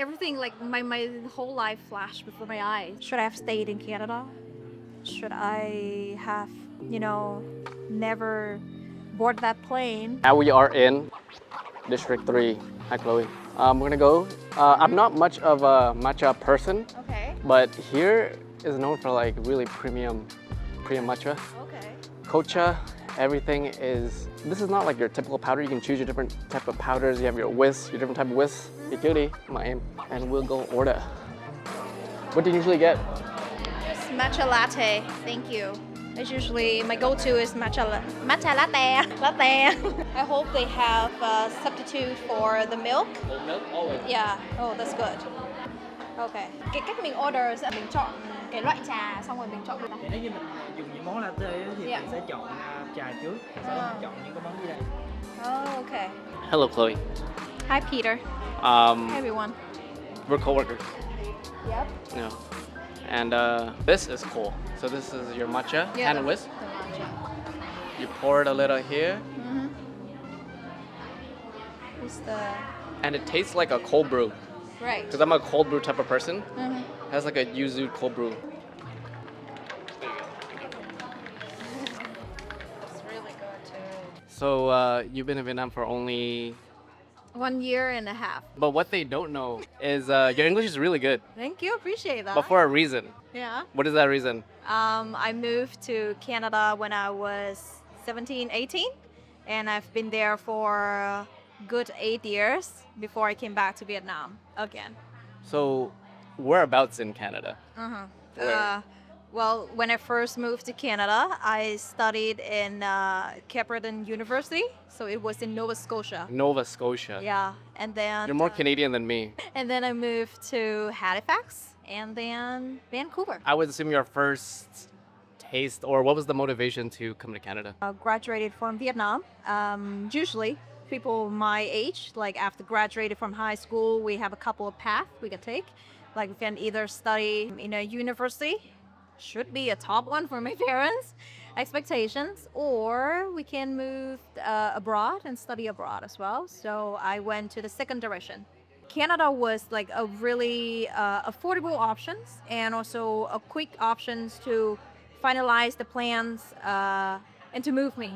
everything, like my whole life flashed before my eyes. Should I have stayed in Canada? Should I have, never boarded that plane? Now we are in District 3. Hi, Chloe. We're gonna go. I'm not much of a matcha person, Okay. but here is known for like really premium matcha. Okay. Kocha, everything is. This is not like your typical powder. You can choose your different type of powders. You have your whisk, your different type of whisk. Ikuri, and we'll go order. What do you usually get? Just matcha latte. Thank you. It's usually my go-to is matcha latte. I hope they have a substitute for the milk. Oat milk, always. Yeah. Oh, that's good. Okay. Cái cách mình order sẽ mình chọn cái loại trà xong rồi mình chọn cái Thì nếu như mình dùng những món latte á, thì Yeah. mình sẽ chọn trà trước, sau đó mình chọn những cái món dưới đây. Oh, okay. Hello, Chloe. Hi, Peter. Hi, Um, everyone. we're coworkers. Yep. No. And this is cool. So this is your matcha and whisk. The matcha. You pour it a little here, It's the and it tastes like a cold brew. right. Because I'm a cold brew type of person. It has like a yuzu cold brew. It's really good too. So you've been in Vietnam for only. 1 year and a half. But what they don't know is your English is really good, Thank you. Appreciate that. but for a reason. Yeah. What is that reason? I moved to Canada when I was 17, 18, and I've been there for a good 8 years before I came back to Vietnam again. So whereabouts in Canada? Where? Well, when I first moved to Canada, I studied in Caperton University, so it was in Nova Scotia. Nova Scotia. Yeah, and then You're more Canadian than me. and then I moved to Halifax and then Vancouver. I would assume your first taste, or what was the motivation to come to Canada? Graduated from Vietnam. Usually, people my age, like after graduated from high school, we have a couple of paths we can take. Like we can either study in a university, should be a top one for my parents' expectations, or we can move abroad and study abroad as well. So I went to the second direction. Canada was like a really affordable options and also a quick options to finalize the plans and to move me.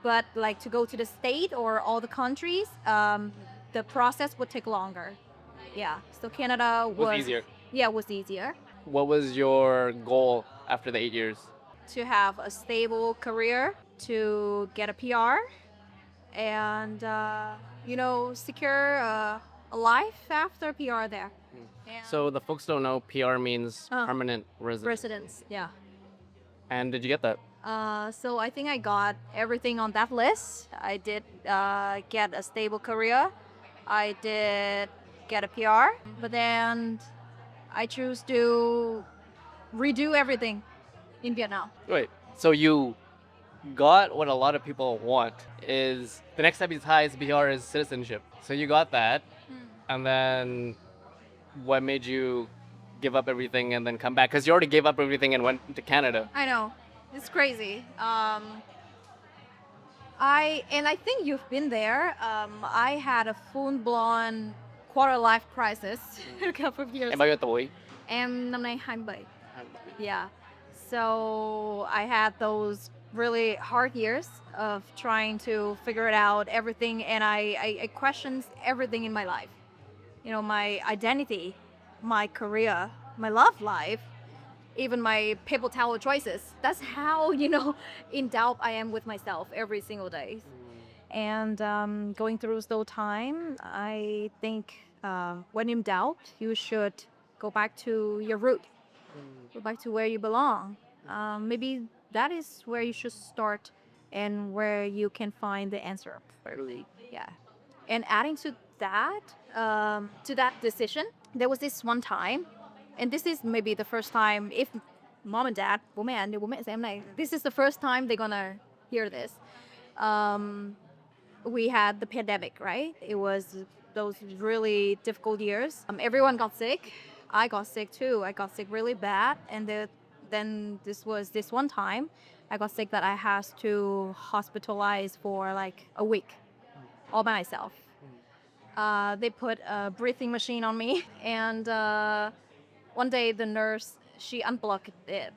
But like to go to the state or all the countries, the process would take longer. Yeah, so Canada was easier. Yeah, it was easier What was your goal after the 8 years? to have a stable career, to get a PR, and secure a life after PR there. Yeah. So the folks don't know, PR means permanent resident. Residence, yeah. And did you get that? So I think I got everything on that list. I did get a stable career. I did get a PR, but then I choose to redo everything in Vietnam. Wait, so you got what a lot of people want is the next step is high is PR is citizenship. So you got that, and then what made you give up everything and then come back? Because you already gave up everything and went to Canada. I know, it's crazy. I think you've been there. I had a full-blown quarter-life crisis a couple of years. Em bao nhiêu tuổi? Em năm nay 27. Yeah. So I had those really hard years of trying to figure it out, everything, and I questioned everything in my life. My identity, my career, my love life, even my paper towel choices. That's how, in doubt I am with myself every single day. And going through those time, I think when in doubt, you should go back to your root. Go back to where you belong. Maybe that is where you should start and where you can find the answer. Really, yeah. And adding to that decision, there was this one time, and this is maybe the first time, if mom and dad, bố mẹ xem này, this is the first time they're gonna hear this. We had the pandemic, right? It was those really difficult years. Everyone got sick. I got sick too. I got sick really bad, and then this was this one time I got sick that I had to hospitalize for like a week all by myself. They put a breathing machine on me, and one day the nurse she unplugged it.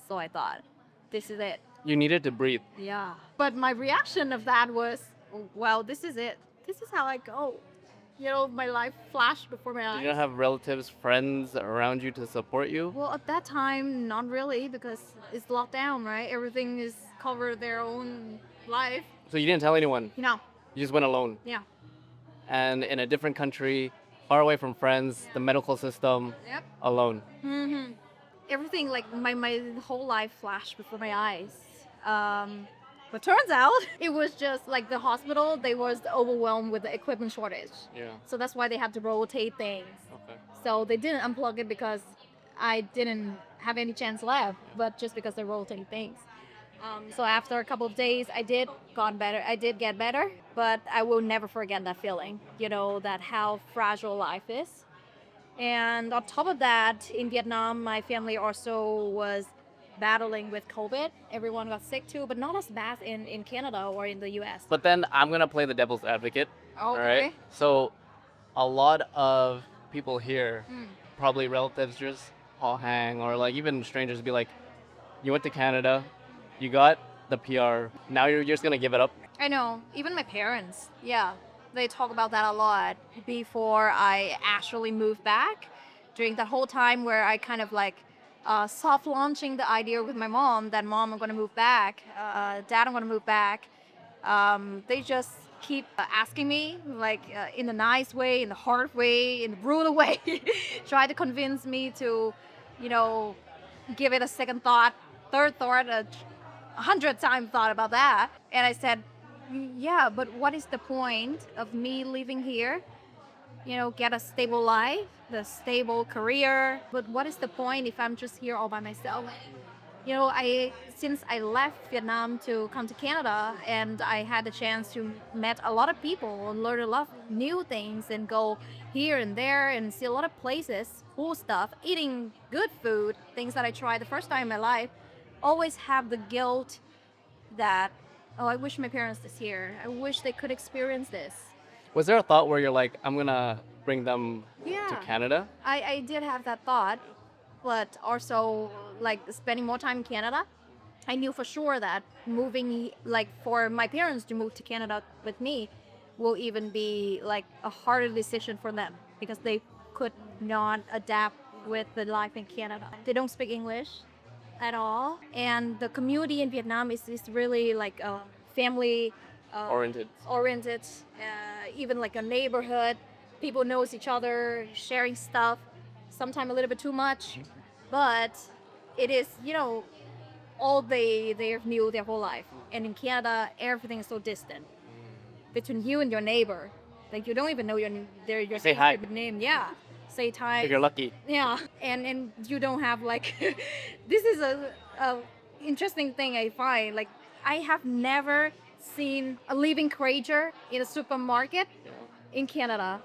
So I thought, this is it. You needed to breathe. Yeah. But my reaction of that was, well, this is it. This is how I go. You know, my life flashed before my Did eyes. you not have relatives, friends around you to support you? Well, at that time, not really, because it's locked down, right? Everything is covered their own life. So you didn't tell anyone. You know, You just went alone. yeah. And in a different country, far away from friends, the medical system, Yep. alone. Mm-hmm. Everything, like my whole life flashed before my eyes. But turns out it was just like the hospital, they was overwhelmed with the equipment shortage. Yeah. So that's why they had to rotate things. Okay. So they didn't unplug it because I didn't have any chance left, but just because they rotated things. So after a couple of days, I did get better, but I will never forget that feeling, you know, that how fragile life is. And on top of that, in Vietnam, my family also was battling with COVID. Everyone got sick too, but not as bad in Canada or in the US. But then I'm gonna play the devil's advocate. All Okay. right. So a lot of people here, probably relatives, just all hang, or like even strangers, be like, "You went to Canada, you got the PR. Now you're just gonna give it up." I know, even my parents, yeah, they talk about that a lot before I actually moved back. During that whole time where I kind of like soft launching the idea with my mom that mom, I'm gonna move back, dad, I'm gonna move back. They just keep asking me, like in the nice way, in the hard way, in the brutal way, try to convince me to, you know, give it a second thought, third thought, 100 times thought about that. And I said, yeah, but what is the point of me living here? You know, get a stable life, the stable career. But what is the point if I'm just here all by myself? You know, since I left Vietnam to come to Canada, and I had the chance to meet a lot of people and learn a lot of new things and go here and there and see a lot of places, cool stuff, eating good food, things that I tried the first time in my life, always have the guilt that, oh, I wish my parents was here. I wish they could experience this. Was there a thought where you're like, "I'm gonna bring them to Yeah. Canada"? I did have that thought, but also like spending more time in Canada, I knew for sure that moving, like for my parents to move to Canada with me, will even be like a harder decision for them because they could not adapt with the life in Canada. They don't speak English at all, and the community in Vietnam is really like a family Oriented. even like a neighborhood. People knows each other, sharing stuff, sometimes a little bit too much, but it is, you know, all they knew their whole life. And in Canada, everything is so distant between you and your neighbor. Like you don't even know your Say hi. stupid name. Yeah, say hi. If you're lucky. Yeah, and you don't have like this is a interesting thing I find. Like I have never seen a living creature in a supermarket in Canada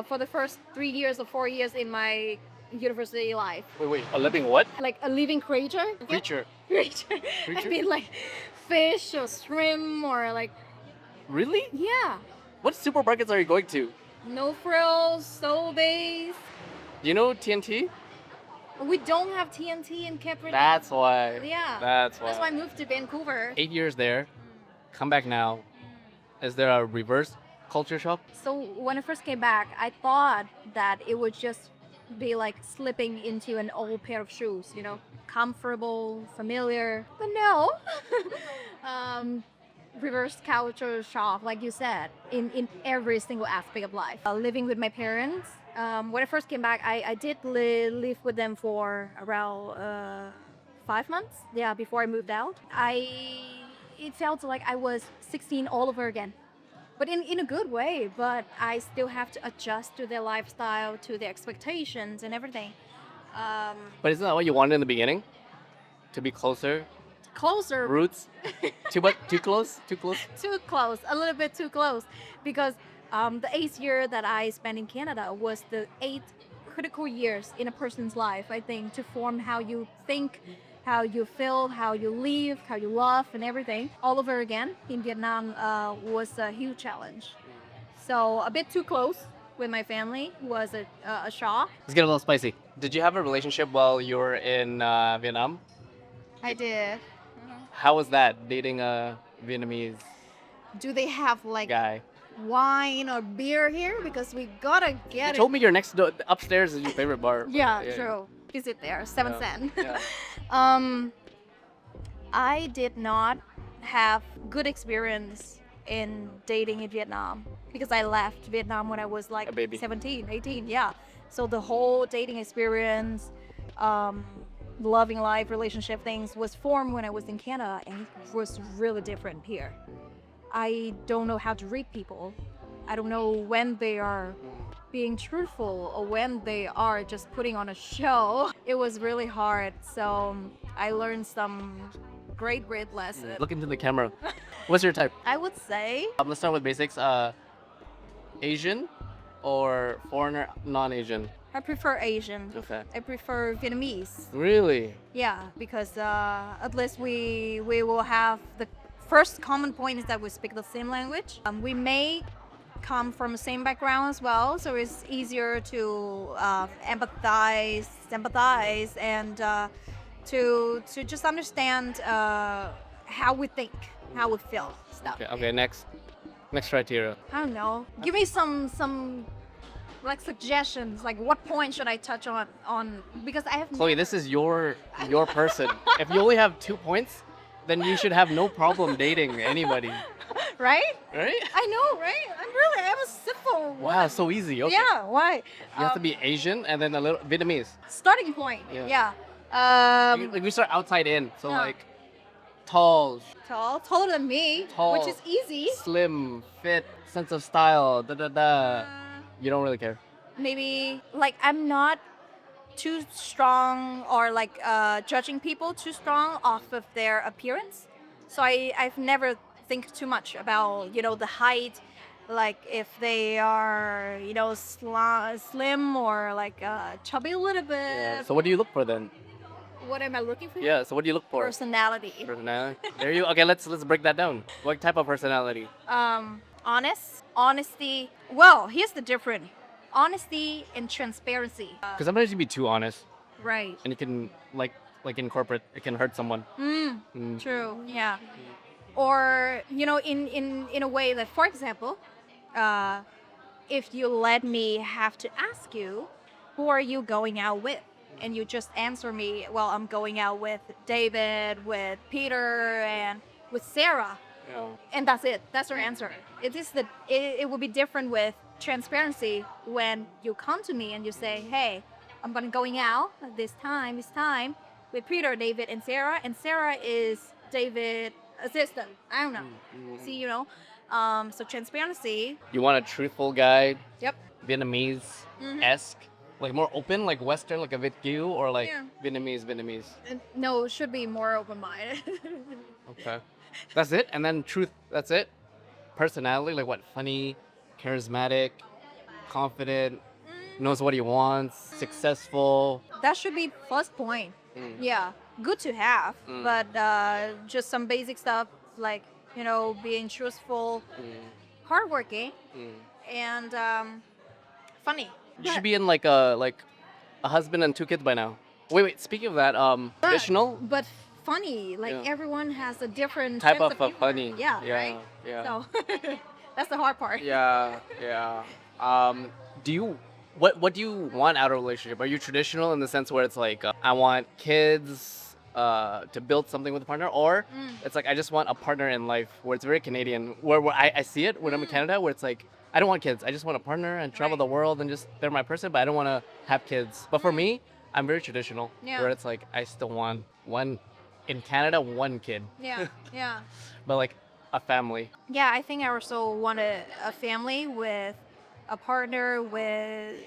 for the first 3 years or 4 years in my university life. Wait. A living what? Like a living creature. Creature. Creature. I Creature? mean like fish or shrimp or like, Really? yeah. What supermarkets are you going to? No frills, Sobeys. You know TNT? We don't have TNT in Cape. That's why. Yeah. That's why. That's why I moved to Vancouver. 8 years there. Come back now. Is there a reverse culture shock? So when I first came back, I thought that it would just be like slipping into an old pair of shoes, you know, comfortable, familiar. But no. Reverse culture shock, like you said, in every single aspect of life. Living with my parents, when I first came back, I did live with them for around 5 months. Yeah, before I moved out. It felt like I was 16 all over again. But in a good way, but I still have to adjust to their lifestyle, to their expectations and everything. But isn't that what you wanted in the beginning? To be closer? Closer, Roots? Too much? Too close? Too close? too close, a little bit too close, because the 8th year that I spent in Canada was the 8 critical years in a person's life, I think, to form how you think, how you feel, how you live, how you love, and everything. All over again in Vietnam was a huge challenge. So a bit too close with my family was a shock. Let's get a little spicy. Did you have a relationship while you were in Vietnam? I did. How was that dating a Vietnamese Do they have like guy? wine or beer here? Because we gotta You get it. told me your next door upstairs is your favorite bar. Yeah, true. Visit there, 7 Yeah. cent. Yeah. I did not have good experience in dating in Vietnam because I left Vietnam when I was like A baby. 17, 18. Yeah. So the whole dating experience, loving life, relationship things was formed when I was in Canada, and it was really different here. I don't know how to read people. I don't know when they are being truthful or when they are just putting on a show. It was really hard. So I learned some great lessons. Look into the camera. What's your type? I would say Let's start with basics. Asian or foreigner, non-Asian? I prefer Asian. Okay. I prefer Vietnamese. Really? Yeah, because at least we will have the first common point is that we speak the same language. We may come from the same background as well, so it's easier to empathize, and to just understand how we think, how we feel stuff. Okay. Okay. Next criteria. I don't know. Give me some like suggestions. Like what point should I touch on? Because I have Chloe, this is your person. If you only have 2 points, then you should have no problem dating anybody, right? right? I know, right? I'm a simple. Wow, so easy. Okay. Yeah. Why? You have to be Asian and then a little Vietnamese. Starting point. Yeah. Yeah. Like we start outside in, so Yeah. like tall, Taller than me, Tall. which is easy. slim, fit, sense of style, da da da. You don't really care. Maybe like I'm not too strong or like judging people too strong off of their appearance. So I've never think too much about the height, like if they are slim or like chubby a little bit. Yeah. So what do you look for then? What am I looking for? Yeah. So what do you look for? Personality. Personality. There you. Okay. Let's break that down. What type of personality? Honesty. Well, here's the difference. Honesty and transparency. Because sometimes you be too honest, Right. and you can like in corporate, it can hurt someone. True. Yeah. Or in a way that, for example, if you let me have to ask you, who are you going out with? And you just answer me, well, I'm going out with David, with Peter, and with Sarah. Yeah. And that's it. That's your answer. It will be different with transparency when you come to me and you say, hey, I'm going out at this time with Peter, David, and Sarah is David's assistant. I don't know. See, so transparency. You want a truthful guy, Yep. Vietnamese-esque, like more open, like Western, like a Việt kieu, or like Yeah. Vietnamese. No, it should be more open-minded. Okay. That's it? And then truth, that's it? Personality, like what? Funny, charismatic, confident, knows what he wants, successful. That should be first point. Yeah, good to have, but just some basic stuff like being truthful, hardworking, and funny. You should be in like a husband and 2 kids by now. Wait. Speaking of that, traditional but funny. Like Yeah. everyone has a different type sense of humor. funny. Yeah, Yeah. right. Yeah. So that's the hard part. Yeah. Do you what do you want out of a relationship? Are you traditional in the sense where it's like I want kids to build something with a partner, or it's like I just want a partner in life where it's very Canadian, where I see it when I'm in Canada, where it's like I don't want kids. I just want a partner and travel Right. the world and just they're my person, but I don't want to have kids. But for me, I'm very traditional, Yeah. where it's like I still want one in Canada, 1 kid, Yeah, yeah. but like a family. Yeah, I think I also want a family with a partner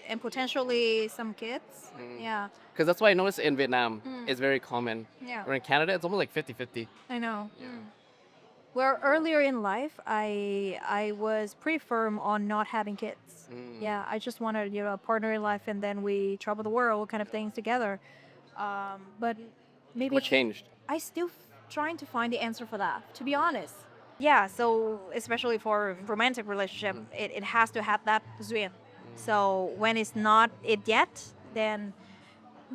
and potentially some kids. Yeah, Because that's why I noticed in Vietnam, it's very common. yeah. Where in Canada, it's almost like 50-50. I know. Where earlier in life, I was pretty firm on not having kids. Yeah, I just wanted a partner in life, and then we travel the world, kind of things together. But maybe What changed? I still trying to find the answer for that. To be honest, Yeah, so especially for romantic relationship, it has to have that duyên. So when it's not it yet, then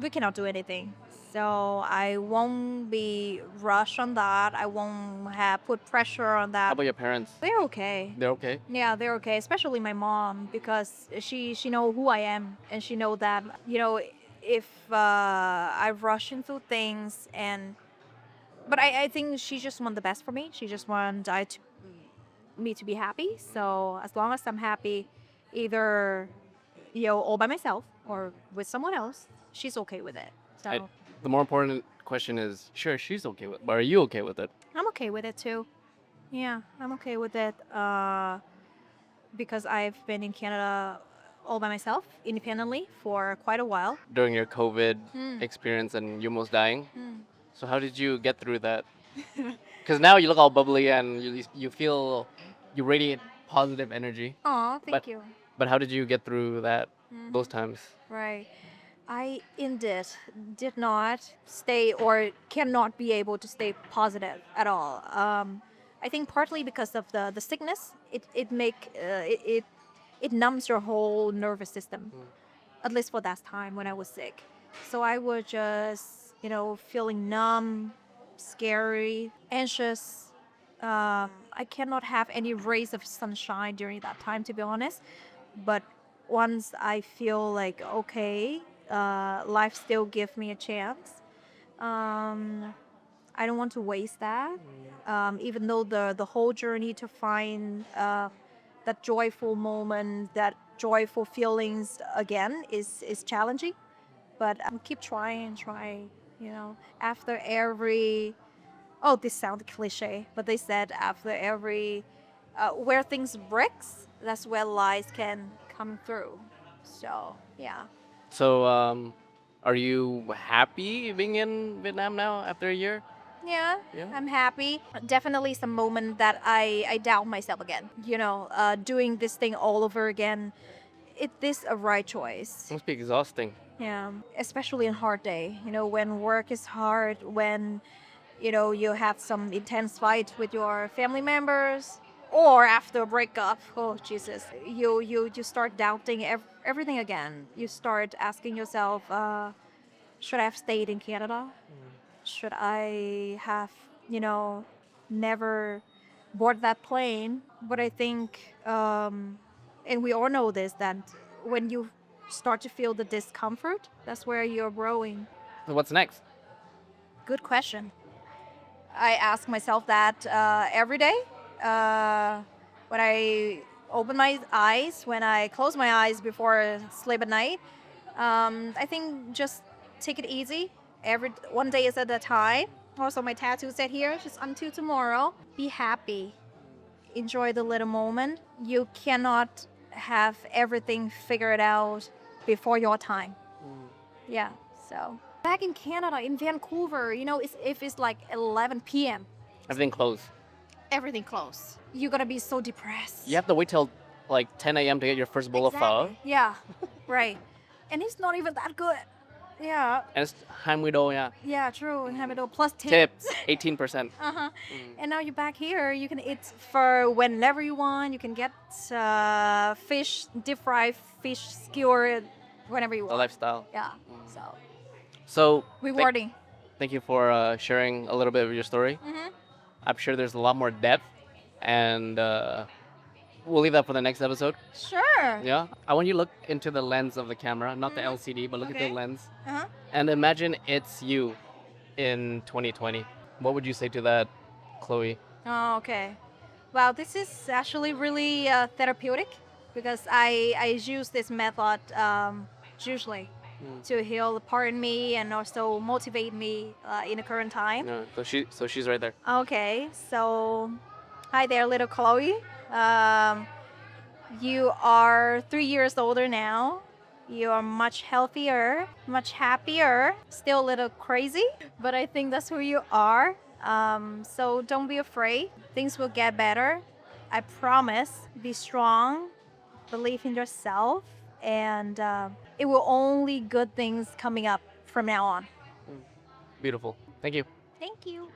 we cannot do anything. So I won't be rushed on that. I won't have put pressure on How that. about your parents? They're okay. They're okay. Yeah, they're okay. Especially my mom because she know who I am and she know that if I rush into things and but I think she just want the best for me. She just want me to be happy. So as long as I'm happy, either all by myself or with someone else, she's okay with it. So I, the more important question is, sure, she's okay with, but are you okay with it? I'm okay with it too. Yeah, I'm okay with it because I've been in Canada all by myself, independently for quite a while. During your COVID Mm. experience and you almost dying. Mm. So how did you get through that? Because now you look all bubbly and you feel you radiate positive energy. Aw, But thank you. but how did you get through that those Mhm. times? Right. I indeed did not stay or cannot be able to stay positive at all. I think partly because of the sickness, it numbs your whole nervous system. At least for that time when I was sick. So I was just feeling numb, scary, anxious. I cannot have any rays of sunshine during that time, to be honest. But once I feel like okay, life still gives me a chance. Um, I don't want to waste that. Even though the whole journey to find that joyful moment, that joyful feelings again is challenging. But I will keep trying and trying. After every this sounds cliche, but they said after every where things breaks, that's where lies can come through. So yeah. So are you happy being in Vietnam now after a year? Yeah, Yeah. I'm happy. Definitely some moment that I doubt myself again. Doing this thing all over again. It is a right choice. Must be exhausting. Yeah, especially in hard day. When work is hard, when you have some intense fight with your family members, or after a breakup. Oh Jesus, you start doubting everything again. You start asking yourself, should I have stayed in Canada? Should I have, never board that plane? But I think, and we all know this, that when you start to feel the discomfort, that's where you're growing. So what's next? Good question. I ask myself that every day. When I open my eyes, when I close my eyes before sleep at night, I think just take it easy. One day is at a time. Also, my tattoo said here, just until tomorrow. Be happy. Enjoy the little moment. You cannot have everything figured out before your time. Yeah. So back in Canada, in Vancouver, if it's like 11 p.m., Everything closed. everything closed. You're gonna be so depressed. You have to wait till like 10 a.m. to get your first bowl of pho. Yeah. Right. And it's not even that good. Yeah. And it's 20 đô nha. Yeah. True. And have it all plus Tips, tips. 18%. Uh-huh. And now you're back here. You can eat for whenever you want. You can get fish, deep fried fish skewered whenever you The want. lifestyle. Yeah. So So rewarding. thank you for sharing a little bit of your story. Mm-hmm. I'm sure there's a lot more depth, and we'll leave that for the next episode. Sure. Yeah. I want you to look into the lens of the camera, not the LCD, but look at Okay. the lens, Uh-huh. and imagine it's you in 2020. What would you say to that, Chloe? Oh, okay. Wow, this is actually really therapeutic because I use this method usually to heal the part in me and also motivate me in the current time. No, so she's right there. Okay, so hi there, little Chloe. Um, you are 3 years older now. You are much healthier, much happier, still a little crazy, but I think that's who you are. So don't be afraid. Things will get better. I promise. Be strong, believe in yourself, and it will only good things coming up from now on. Beautiful. Thank you. Thank you.